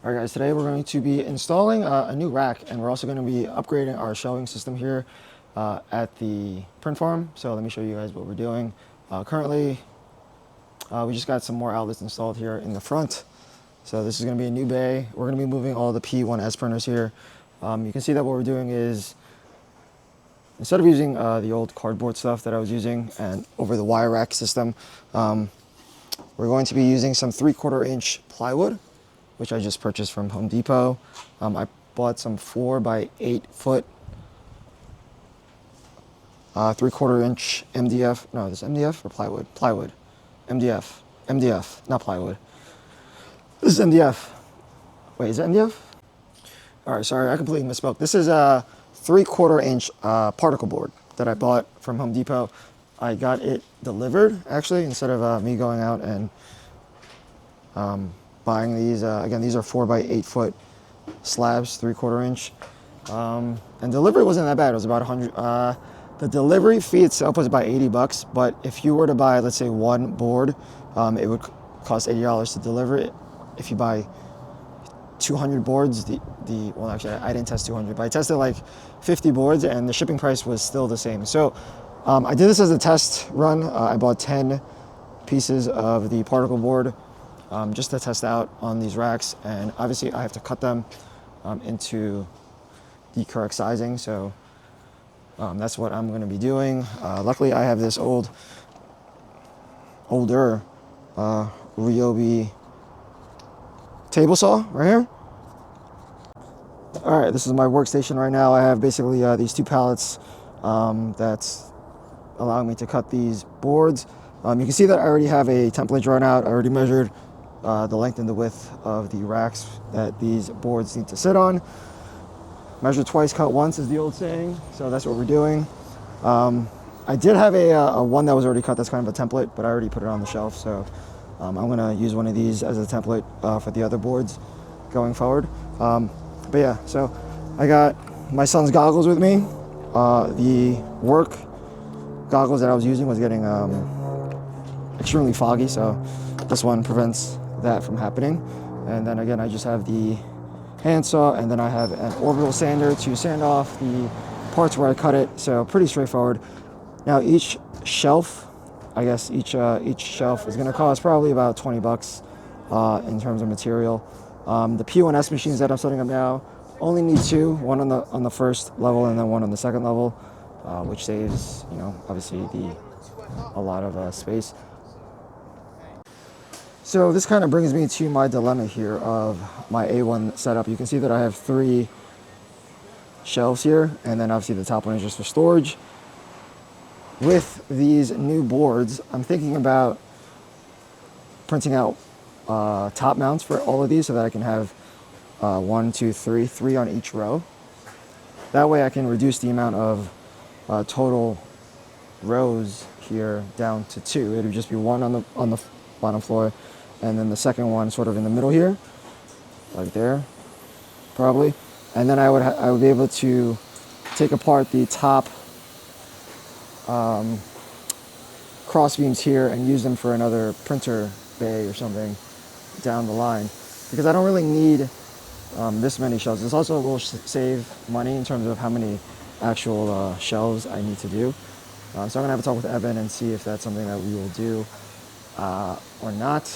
Alright guys, today we're going to be installing a new rack, and we're also going to be upgrading our shelving system here at the print farm. So let me show you guys what we're doing. Currently, we just got some more outlets installed here in the front. So this is going to be a new bay. We're going to be moving all the P1S printers here. You can see that what we're doing is, instead of using the old cardboard stuff that I was using and over the wire rack system, we're going to be using some 3/4 inch plywood, which I just purchased from Home Depot. I bought some 4 by 8 foot 3/4 inch MDF. No, this is MDF or plywood? Plywood. MDF, not plywood. This is MDF. Wait, is it MDF? All right, sorry, I completely misspoke. This is a 3/4 inch particle board that I bought from Home Depot. I got it delivered, actually, instead of me going out and buying these. Again, these are 4 by 8 foot slabs, 3/4 inch. And delivery wasn't that bad. It was about 100. The delivery fee itself was about $80, but if you were to buy, let's say, one board, it would cost $80 to deliver it. If you buy 200 boards, well, actually, I didn't test 200, but I tested like 50 boards, and the shipping price was still the same. So I did this as a test run. I bought 10 pieces of the particle board just to test out on these racks, and obviously I have to cut them into the correct sizing. So that's what I'm going to be doing. Luckily, I have this older Ryobi table saw right here. All right, this is my workstation right now. I have basically these 2 pallets that's allowing me to cut these boards. You can see that I already have a template drawn out. I already measured the length and the width of the racks that these boards need to sit on. Measure twice, cut once is the old saying, so that's what we're doing. I did have a one that was already cut that's kind of a template, but I already put it on the shelf, so I'm going to use one of these as a template for the other boards going forward. But yeah, so I got my son's goggles with me. The work goggles that I was using was getting extremely foggy, so this one prevents that from happening. And then again, I just have the handsaw, and then I have an orbital sander to sand off the parts where I cut it. So pretty straightforward. Now each shelf, I guess each shelf is going to cost probably about $20 in terms of material. The P1S machines that I'm setting up now only need 2, one on the first level and then one on the second level, which saves, obviously a lot of space. So this kind of brings me to my dilemma here of my A1 setup. You can see that I have 3 shelves here, and then obviously the top one is just for storage. With these new boards, I'm thinking about printing out top mounts for all of these so that I can have 1, 2, 3 on each row. That way I can reduce the amount of total rows here down to 2. It would just be 1 on the bottom floor, and then the second one sort of in the middle here, like there, probably. And then I would be able to take apart the top cross beams here and use them for another printer bay or something down the line, because I don't really need this many shelves. This also will save money in terms of how many actual shelves I need to do. So I'm gonna have a talk with Evan and see if that's something that we will do or not.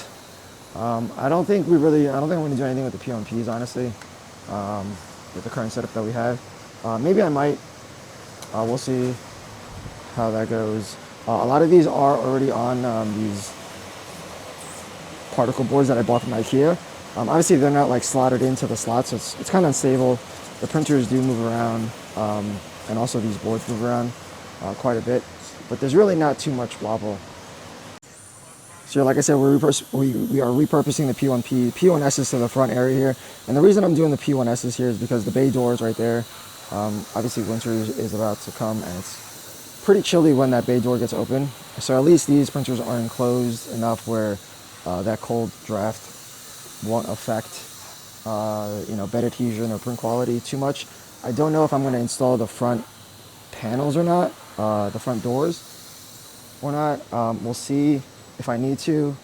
I don't think I'm gonna do anything with the P1Ps, honestly, with the current setup that we have. Maybe I might. We'll see how that goes. A lot of these are already on these particle boards that I bought from IKEA. Obviously, they're not like slotted into the slots, so it's kind of unstable. The printers do move around, and also these boards move around quite a bit, but there's really not too much wobble. So like I said, we are repurposing the P1Ss to the front area here. And the reason I'm doing the P1Ss here is because the bay door is right there. Obviously winter is about to come, and it's pretty chilly when that bay door gets open. So at least these printers are enclosed enough where that cold draft won't affect bed adhesion or print quality too much. I don't know if I'm going to install the front panels or not, the front doors or not. We'll see if I need to.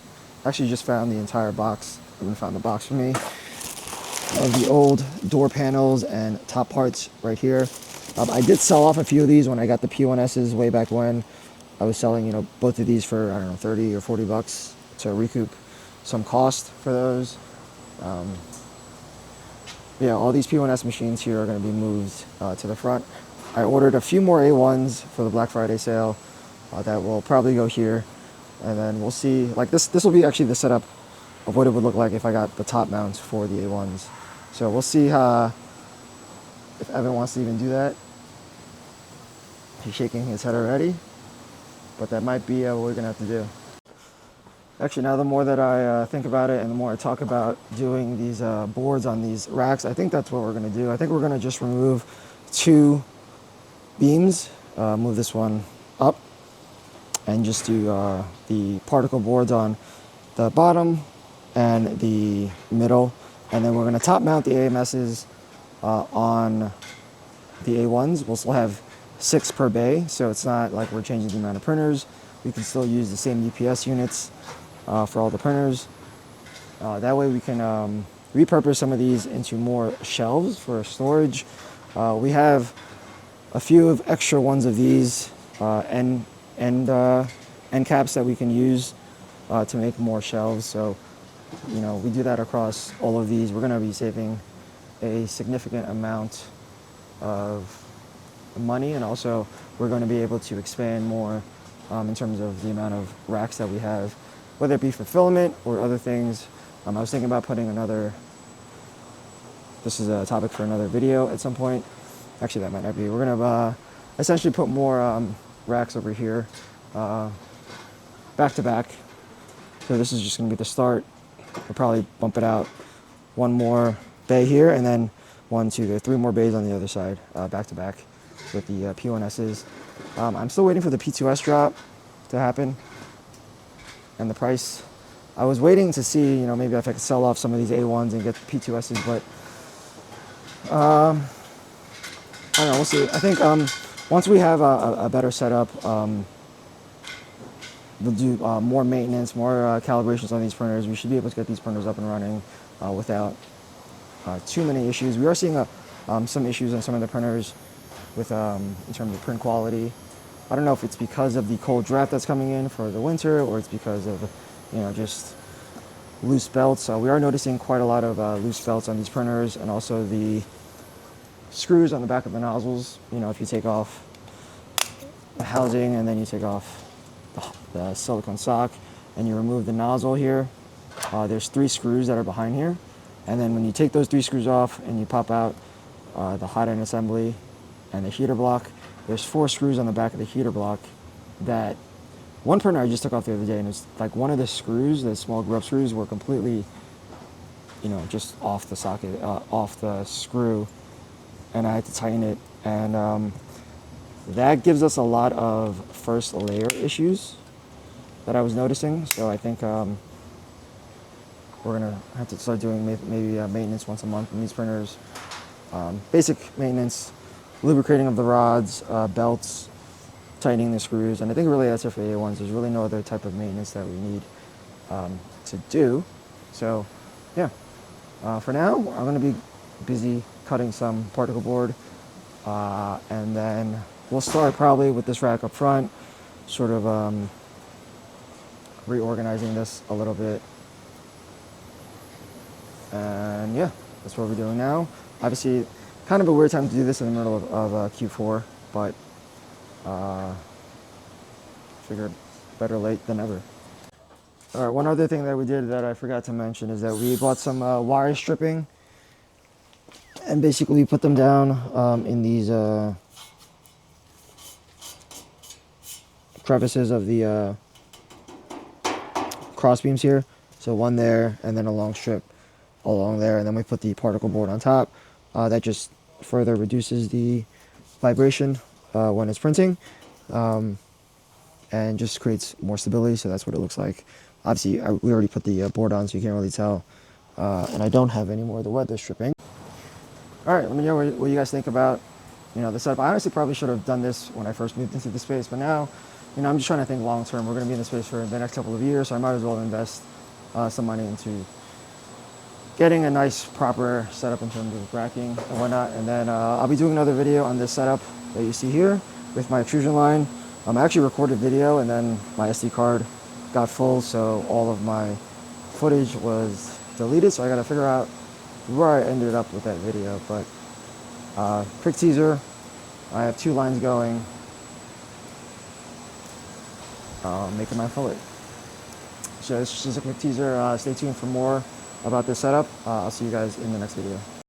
Actually just found the entire box. Even found the box for me. of the old door panels and top parts right here. I did sell off a few of these when I got the P1Ss way back when. I was selling, both of these for, I don't know, 30 or 40 bucks to recoup some cost for those. Yeah, all these P1S machines here are going to be moved to the front. I ordered a few more A1s for the Black Friday sale that will probably go here. And then we'll see, like this will be actually the setup of what it would look like if I got the top mounts for the A1s. So we'll see if Evan wants to even do that. He's shaking his head already, but that might be what we're gonna have to do. Actually, now the more that I think about it and the more I talk about doing these boards on these racks, I think that's what we're gonna do. I think we're gonna just remove 2 beams, move this one up, and just do the particle boards on the bottom and the middle. And then we're gonna top mount the AMSs on the A1s. We'll still have 6 per bay, so it's not like we're changing the amount of printers. We can still use the same UPS units for all the printers. That way we can repurpose some of these into more shelves for storage. We have a few of extra ones of these end caps that we can use to make more shelves. So, we do that across all of these. We're going to be saving a significant amount of money, and also we're going to be able to expand more in terms of the amount of racks that we have, whether it be for filament or other things. I was thinking about putting this is a topic for another video at some point. Actually, that might not be. We're going to essentially put more racks over here, back to back. So this is just going to be the start. We'll probably bump it out 1 more bay here, and then 1, 2, 3 more bays on the other side, back to back with the P1Ss. I'm still waiting for the P2S drop to happen and the price. I was waiting to see, maybe if I could sell off some of these A1s and get the P2Ss, but I don't know, we'll see. I think once we have a better setup, we'll do more maintenance, more calibrations on these printers. We should be able to get these printers up and running without too many issues. We are seeing some issues on some of the printers with in terms of print quality. I don't know if it's because of the cold draft that's coming in for the winter, or it's because of just loose belts. We are noticing quite a lot of loose belts on these printers, and also the screws on the back of the nozzles. If you take off the housing and then you take off the silicone sock and you remove the nozzle here, there's 3 screws that are behind here, and then when you take those 3 screws off and you pop out the hot end assembly and the heater block, there's 4 screws on the back of the heater block that one printer I just took off the other day, and it's like one of the screws, the small grub screws, were completely just off the socket, off the screw, and I had to tighten it, and that gives us a lot of first layer issues that I was noticing. So I think we're gonna have to start doing maybe maintenance once a month on these printers. Basic maintenance, lubricating of the rods, belts, tightening the screws, and I think really that's it for the A1s. There's really no other type of maintenance that we need to do. So yeah, for now I'm gonna be busy cutting some particle board, and then we'll start probably with this rack up front, sort of reorganizing this a little bit. And yeah, that's what we're doing now. Obviously, kind of a weird time to do this in the middle of Q4, but figured better late than never. All right, one other thing that we did that I forgot to mention is that we bought some wire stripping, and basically put them down in these crevices of the cross beams here. So one there, and then a long strip along there, and then we put the particle board on top. That just further reduces the vibration when it's printing, and just creates more stability. So that's what it looks like. Obviously, we already put the board on, so you can't really tell. And I don't have any more of the weather stripping. All right, let me know what you guys think about the setup. I honestly probably should have done this when I first moved into the space, but now I'm just trying to think long term. We're going to be in the space for the next couple of years, so I might as well invest some money into getting a nice proper setup in terms of racking and whatnot. And then I'll be doing another video on this setup that you see here with my extrusion line. I actually recorded video and then my SD card got full, so all of my footage was deleted, so I got to figure out where I ended up with that video. But quick teaser, I have 2 lines going, making my fillet. So it's just a quick teaser. Stay tuned for more about this setup. I'll see you guys in the next video.